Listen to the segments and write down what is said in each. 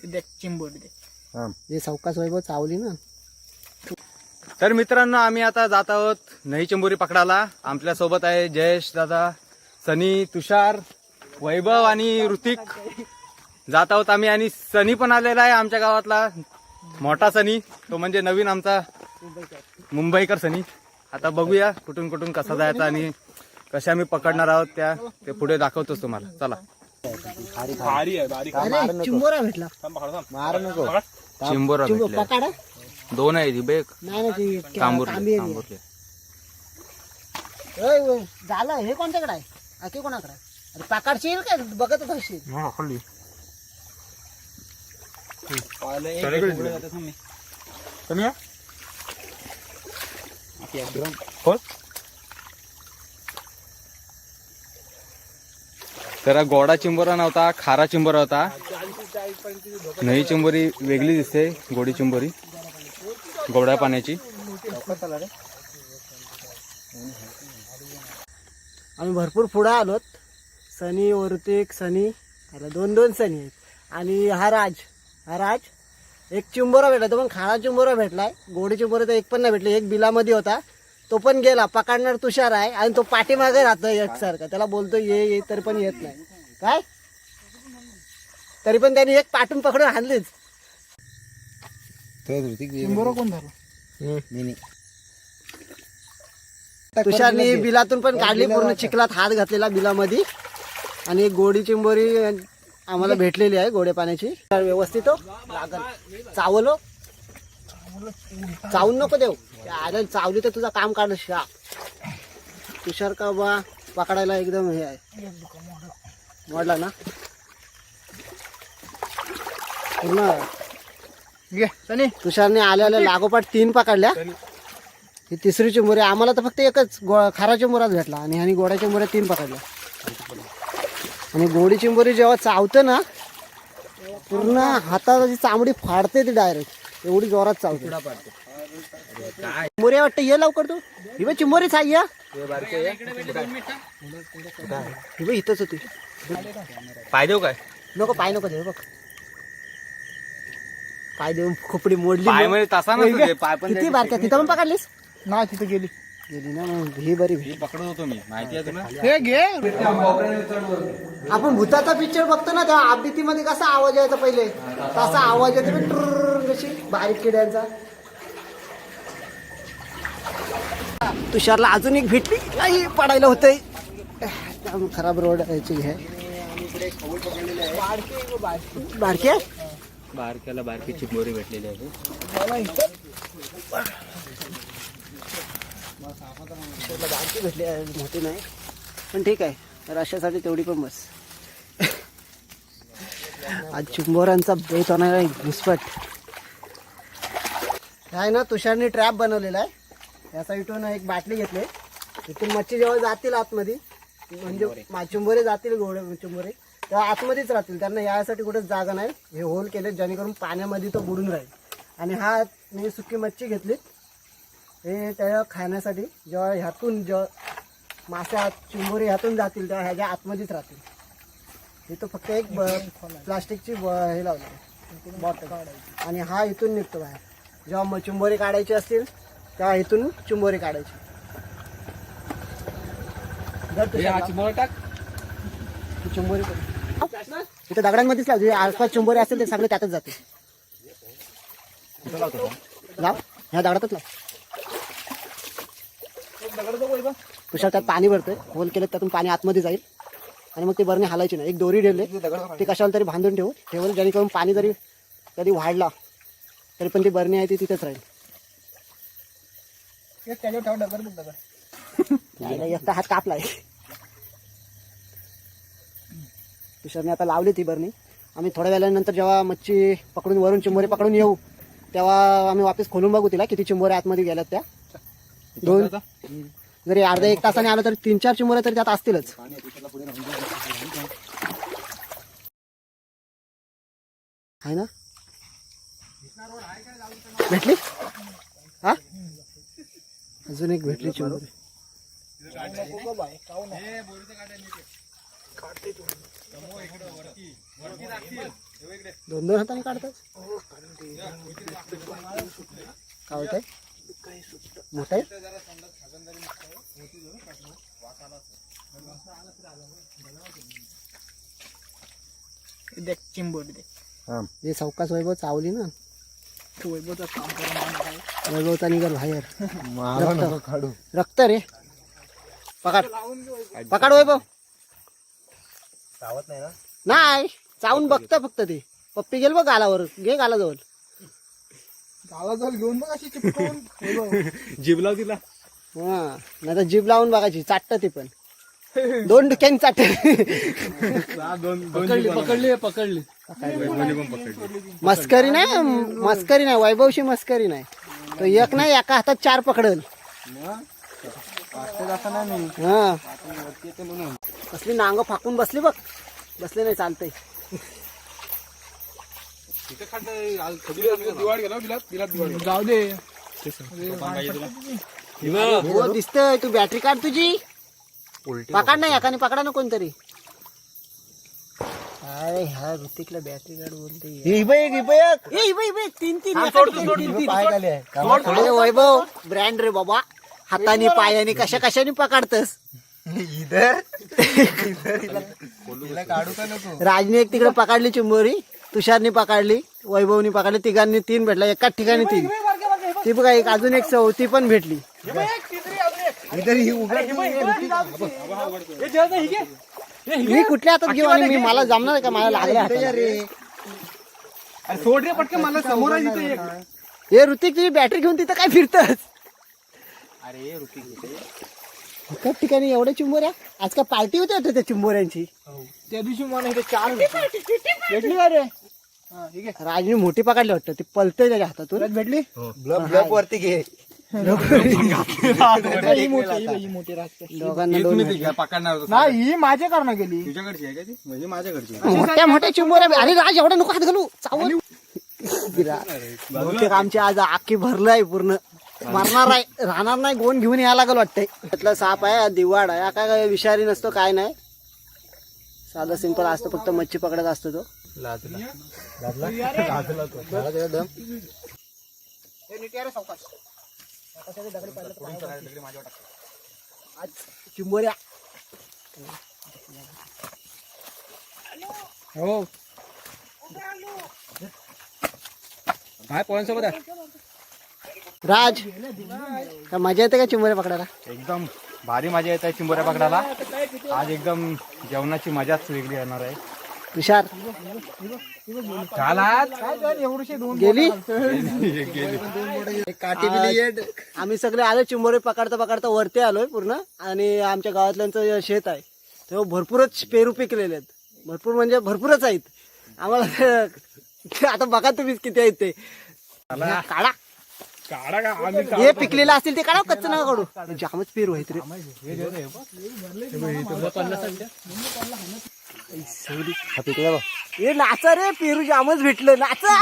देख चिंबोरी देख हे सावकाश वैभव चावली ना. तर मित्रांनो आम्ही आता जात आहोत नही चिंबोरी पकडायला. आपल्या सोबत आहे जयेश दादा, सनी, तुषार, वैभव आणि ऋतिक. जात आहोत आम्ही आणि सनी पण आलेला आहे आमच्या गावातला मोठा सनी, तो म्हणजे नवीन आमचा मुंबईकर सनी. आता बघूया कुठून कुठून कसा जायचा आणि कशा आम्ही पकडणार आहोत ते पुढे दाखवतोच तुम्हाला. चला. अरे चिंबोरा भेटला. मार नको. चिंबोरा भेटला. पकाडा 2 आहे बेक नाही तांबुर्ले. झालं. हे कोणत्याकडे आहे? अके कोणाकडे आहे? अरे पाकाडशील काय बघत असशील. तर गोडा चिंबोरा नव्हता, खारा चिंबोरा होता. नही चिंबोरी वेगळी दिसते, गोडी चिंबोरी गोड्या पाण्याची. आम्ही भरपूर पुढे आलोत. सनी, ऋतिक, सनी, आता 2 सनी आहेत. आणि हा राज एक चिंबोरा भेटला, तो पण खारा चिंबोरा भेटलाय. गोडी चिंबोरा तर एक पण नाही भेटले. एक बिलामध्ये होता, तो पण गेला. पकडणार तुषार आहे आणि तो पाठीमागे राहतो एकसारखा. त्याला बोलतो ये तरी पण येत नाही. काय तरी पण त्यांनी एक पाठून पकडून आणलीच. चिंबोरा कोण झालं? तुषारने बिलातून पण काढली, पूर्ण चिखलात हात घातलेला बिलामध्ये. आणि गोडी चिंबोरी आम्हाला भेटलेली आहे गोड्या पाण्याची. व्यवस्थित लागल. चावलो चावून नको देऊ. आल्या चावली तर तुझा काम काढ. तुषार का बा पकडायला एकदम हे आहे, मोडला ना पूर्ण. घे सनी. तुषारने आल्या लागोपाठ 3 पकडल्या. ही तिसरी चिंबोरी. आम्हाला तर फक्त एकच खारा चिंबोराच भेटला आणि ह्यानी गोड्या चिंबोऱ्या 3 पकडल्या. आणि गोडी चिंबोरी जेव्हा चावतं ना पूर्ण हाताची चामडी फाडते ती डायरेक्ट, एवढी जोरात चावते. चिंबोरी वाटतं. ये लवकर तू. ही बघ चिंबोरीच आहे. ही बघ इथंच होती. पाय देऊ काय? नको पाय नको दे. बघ पाय देऊन खोपडी मोडली. पाय म्हणजे तसा नसतो ते, पाय पण किती बारक्या. तिथं पण पकडलीस ना तिथे गेली. गेली ना मग. ही बरी. पकडत होतो मी, माहिती आहे तुला. हे घे. आपण भूताचा पिक्चर बघतो ना तेव्हा आबीतीमध्ये कसा आवाज यायचा पहिले, तसा आवाज येतो ट्रुर कशी बारीक किड्यांचा. तुषारला अजून एक भेटली. नाही पडायला होतंय. खराब रोड याची आहे. बारकी आहे. बारक्याला बारकी चिंबोरी भेटलेली आहे. बारकी भेटली, मोठी नाही पण ठीक आहे. रश्यासाठी तेवढी पण बस. आज चिंबोरांचा बेत होणार आहे घुसपट. काय ना तुषारने ट्रॅप बनवलेला आहे. या साईडून एक बाटली घेतली. इथून मच्छी जेव्हा जातील आतमध्ये, म्हणजे चिंबोरे जातील गोडे चिंबोरे, तेव्हा आतमध्येच राहतील. त्यांना यासाठी कुठेच जागा नाही. हे होल केले जेणेकरून पाण्यामध्ये तो बुडून राहील. आणि हा मी सुकी मच्छी घेतली हे त्या खाण्यासाठी. जेव्हा ह्यातून मासे चिंबोरी ह्यातून जातील तेव्हा ह्याच्या आतमध्येच राहतील. इथं फक्त एक प्लास्टिकची हे लावली बॉटल. आणि हा इथून निघतो बाहेर. जेव्हा चिंबोरी काढायची असतील तेव्हा इथून चिंबोरी काढायची. चिंबोरी इथे दगडांमध्येच लाव. जे आसपास चिंबोरी असतील ते सगळे त्यातच जाते. लाव ह्या दगडातच लाव. तुषार त्यात पाणी भरतोय. होल केलं त्यातून पाणी आतमध्ये जाईल. आणि मग ती बरणी हालायची नाही. एक दोरी ठेवले ती कशाला तरी बांधून ठेवून जेणेकरून पाणी जरी कधी वाढला तरी पण ती बरणी आहे ती तिथेच राहील. एकटा हात कापलाय. तुषारने आता लावली ती बरणी. आम्ही थोड्या वेळानंतर जेव्हा मच्छी पकडून वरून चिंबोरी पकडून येऊ तेव्हा आम्ही वापस खोलून बघू तिला किती चिंबोऱ्या आतमध्ये गेल्यात. त्या 2 जरी अर्धा 1 तासाने आलं तरी 3-4 चिंबोऱ्या तरी त्यात असतीलच. आहे ना भेटली. हा अजून एक भेटली चिंबोरी. दोन दोन हाताने काढतात काय होत आहे मोठा आहे देख चिंबोरी दे. हे सावकाश वैभव चावली ना तू वैभवचं काम करून वैभवचा निघाल बाहेर काढू रक्त रे पकड पकड वैभव चावत नाही ना नाही चावून बघतं फक्त ते पप्पी गेल बघ गालावर घे गालाजवळ गावाजवळ घेऊन बघ अशी चिपकवून वैभव. जिबला तिला हा नाही तर जीभ लावून बघायची चाटत ते पण दोन ठिकाणी चाट पकडली मस्करी नाही वैभवशी मस्करी नाही तो एक नाही एका हातात 4 पकडल हा कसली नांग फाकून बसली बघ बसले नाही चालतंय जाऊ दे. हो दिसतंय तू बॅटरी काढ तुझी पकड नाही एकाने पकडा ना कोणतरी अरे ह्या ऋतिकला बॅटरी काढ बोलते तीन वैभव ब्रँड रे बाबा हाताने पायाने कशा कशाने पकडतस राजने एक तिकडे पकडली चिंबोरी तुषारने पकडली वैभवनी पकडली तिघांनी 3 भेटला एकाच ठिकाणी 3 ती बघा एक अजून एक चौथी पण भेटली मी कुठल्या हातात घेऊ आणि मी मला जमणार का मला लागल्या सोड रे पटकन मला समोर आहे. हे ऋतिक तुझी बॅटरी घेऊन तिथं काय फिरतस अरे ऋतिक एकाच ठिकाणी एवढ्या चिंबोऱ्या आज का पार्टी होती वाटतं त्या चिंबोऱ्यांची त्या दिवशी मला इथे 4 भेटली का रे. हा, ठीक आहे. राजने मोठी पकडली वाटतं ती पलते त्याच्या हातातून भेटली ब्लॉक वरती घे ही मोठी राहते. दोघांना दोन पकडणार नाही ही माझ्या करणं गेली. तुझ्याकडची आहे का ती म्हणजे माझ्याकडची मोठ्या मोठ्या चिंबोऱ्या अरे राज एवढा नको हात घालू चावल बहुतेक आमची आज आखी भरलंय पूर्ण मरणार आहे राहणार नाही गोण घेऊन यायला लागल वाटतंय त्यातला साप आहे दिवाड आहे काय विषारी नसतो काय नाही साधा सिंपल असतो फक्त मच्छी पकडत असतो तो चिंबोऱ्या हो काय पोरांसोबत आहे. राज काय मजा येते का चिंबोऱ्या पकडायला एकदम भारी मजा येत आहे चिंबोऱ्या पकडायला आज एकदम जेवणाची मजाच वेगळी येणार आहे तुषार एवढीशे 2 गेली काठी आम्ही सगळे आलो चिंबोरे पकडता पकडता वरती आलोय पूर्ण आणि आमच्या गावातल्यांचं शेत आहे तेव्हा भरपूरच पेरू पिकलेले आहेत भरपूर म्हणजे भरपूरच आहेत आम्हाला आता बघा तुम्ही किती आहेत ते काढा हे पिकलेलं असतील ते काढा कच्च नका काढू जामच पेरू आहेत रे हे नाचा रे पेरू जामच भेटलं नाचा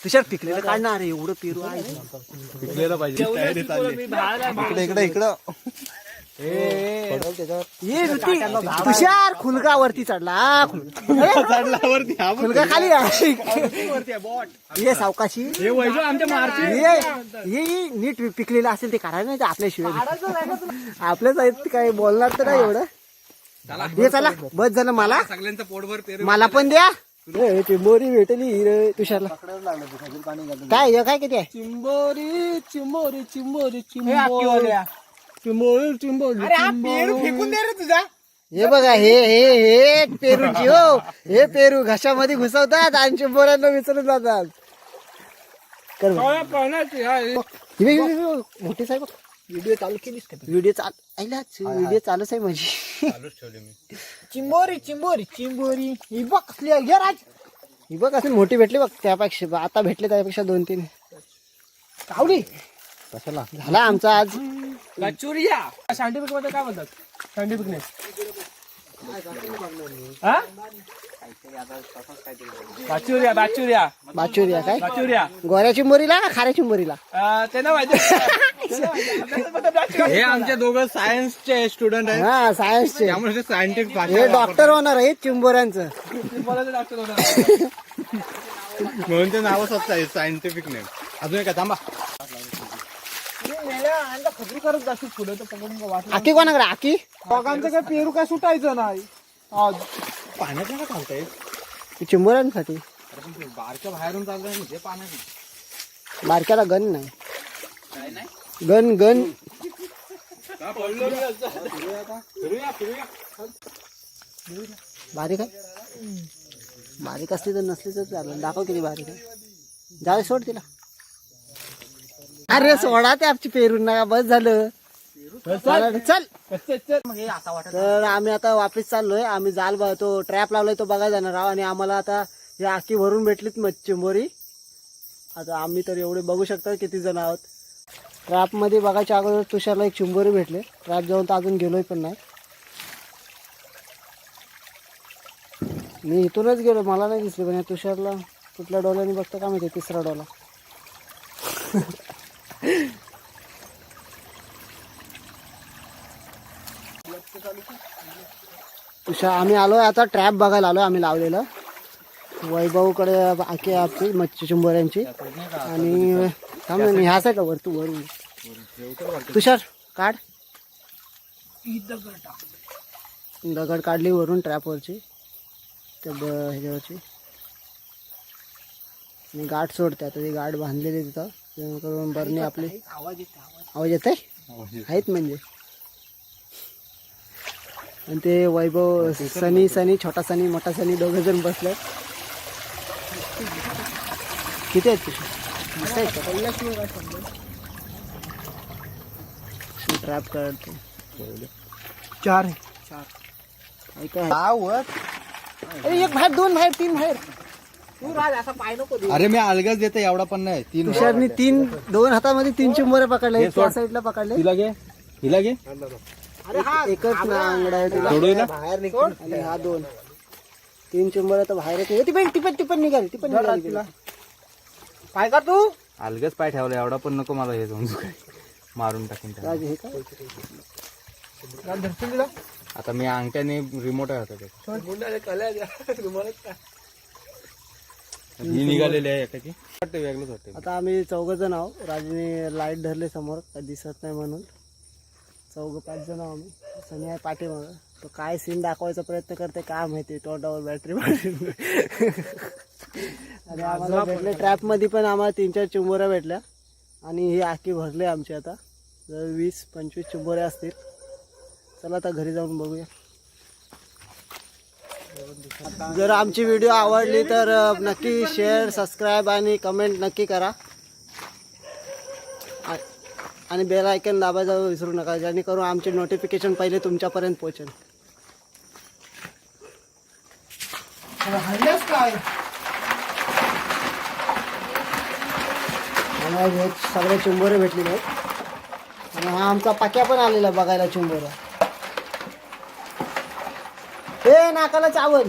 तुषार पिकलेलं काढणार एवढं पेरू आहे पिकलेलं पाहिजे इकडं ये ऋतिक तुषार खुलगा वरती चढला खुलगा खाली ये सावकाशी ये नीट पिकलेलं असेल ते काढायला नाही आपल्याशिवाय आपल्याच आहेत काय बोलणार तर नाही एवढं हे चला बस झालं मला सगळ्यांचं पोटभर मला पण द्या चिंबोरी भेटली तुषारला काय हे काय किती आहे चिंबोरी चिंबोरी चिंबोरी चिंबोरी चिंबोरी अरे हा पेरू फेकून दे रे तुझा. हे बघा हे पेरूची हो हे पेरू घशामध्ये घुसवतात आणि चिंबोऱ्यांना विसरून जातात कर मोठी साहेब व्हिडिओ चालू केलीस का व्हिडिओ चालूच आहे माझी चिंबोरी चिंबोरी चिंबोरी ही बघ कसली आहे. घे राज ही बघ असेल मोठी भेटली बघ त्यापेक्षा आता भेटले त्यापेक्षा 2-3 कावडी कशाला झाला आमचा आज कचुरिया सायंटिफिक मध्ये काय बोलतात सायंटिफिकनेस बाचुरिया बाचुरिया बाचुरिया काय बाचुरिया गोऱ्या चिंबोरीला का खाऱ्या चिंबोरीला ते ना माहिती हे आमचे दोघं सायन्सचे स्टुडंट आहेत हा सायन्सचे, त्यामुळे ते सायंटिफिक हे भाषा डॉक्टर होणार आहे चिंबोऱ्यांचं. म्हणून ते नावच असतं सायंटिफिक नेम. अजून एक थांबा. खजूर करत जास्त पुढे तर पकडून वाटलं आकी कोणाकडे आकी दोघांचं काय पेरू काय सुटायचं नाही आज पाण्यात नाही का चालतंय चिंबोऱ्यांसाठी. बारच्या बाहेरून चालतंय म्हणजे पाण्यात बारक्याला गन नाही, गन गन बारीक आहे. बारीक असली तर नसली तर चालेल. दाखव किती बारीक आहे. जाऊ सोड तिला. अरे सोडा ते आमची पेरून नका, बस झालं. चल. तर आम्ही आता वापस चाललोय. आम्ही तो ट्रॅप लावलाय तो बघायला जाणार आहोत. आणि आम्हाला आता हे आखी भरून भेटलीत चिंबोरी. आता आम्ही तर एवढे बघू शकता किती जण आहोत. ट्रॅप मध्ये बघायच्या अगोदर तुषारला एक चिंबोरी भेटले. ट्रॅप जाऊन तर अजून गेलोय पण नाही. मी इथूनच गेलो, मला नाही दिसली. पण तुषारला कुठल्या डोल्याने बघतो का माहिती, तिसरा डोला. तुषार आम्ही आलोय आता ट्रॅप बघायला आलोय आम्ही लावलेलं. वैभवकडे आखी आपली मच्छी चिंबोऱ्यांची. आणि थांब ना, ह्या साईडला वर तू वरून तुषार काढ. दगड काढली वरून ट्रॅपवरची त्या ह्याच्यावरची. आणि गाठ सोडते आता. ती गाठ बांधलेली तिथं जेणेकरून बरणी आपली. आवाज येत आहेत म्हणजे. आणि ते वैभव सनी छोटा सनी मोठा सनी दोघं जण बसले. किती आहेत तुझे ट्रॅप काढतो. 4 एक बाहेर, 2 बाहेर, 3 बाहेर. तू राज असा पाय नको देऊ. अरे मी अलगच देते एवढा पण नाही. 3 तुषारनी 2 हातामध्ये 3 चिंबोरे पकडले. त्या साईडला पकडले. हिला घे, हिला घे. एकच ना अंगडा आहे तिला. बाहेर निघून. आणि हा 2 3 चिंबोरे तर बाहेर येते. टिपन निघाली. टिपन निघाली. काय का तू अलगच पाय ठेवला एवढा पण नको मला. हे जाऊन काय मारून टाकून त्याला. राज हे काय धरशील तिला आता मी अंगठ्याने रिमोट आहे आता. ही निघालेली आहे एकाची. वाटतं वेगळंच वाटतं. आता आम्ही 4 जण आहोत. राजने लाईट धरले समोर, काय दिसत नाही म्हणून. 4-5 जण आहोत आम्ही. सनी आहे पाठीमागं. तो काय सीन दाखवायचा प्रयत्न करते काय माहिती. तोंडावर बॅटरी मारून. आणि आम्हाला भेटले ट्रॅप मध्ये पण आम्हाला 3-4 चिंबोऱ्या भेटल्या. आणि ही आखी भरले आमची आता. जर 20-25 चिंबोऱ्या असतील. चला आता घरी जाऊन बघूया. जर आमची व्हिडिओ आवडली तर नक्की शेअर, सबस्क्राईब आणि कमेंट नक्की करा. आणि बेल आयकॉन दाबायला विसरू नका, जेणेकरून आमचे नोटिफिकेशन पहिले तुमच्यापर्यंत पोहोचेल. काय आम्हाला हे सगळे चिंबोरे भेटलेले आहेत. आणि हा आमचा पाक्या पण आलेला बघायला चिंबोरा. हे नाकाला चावल.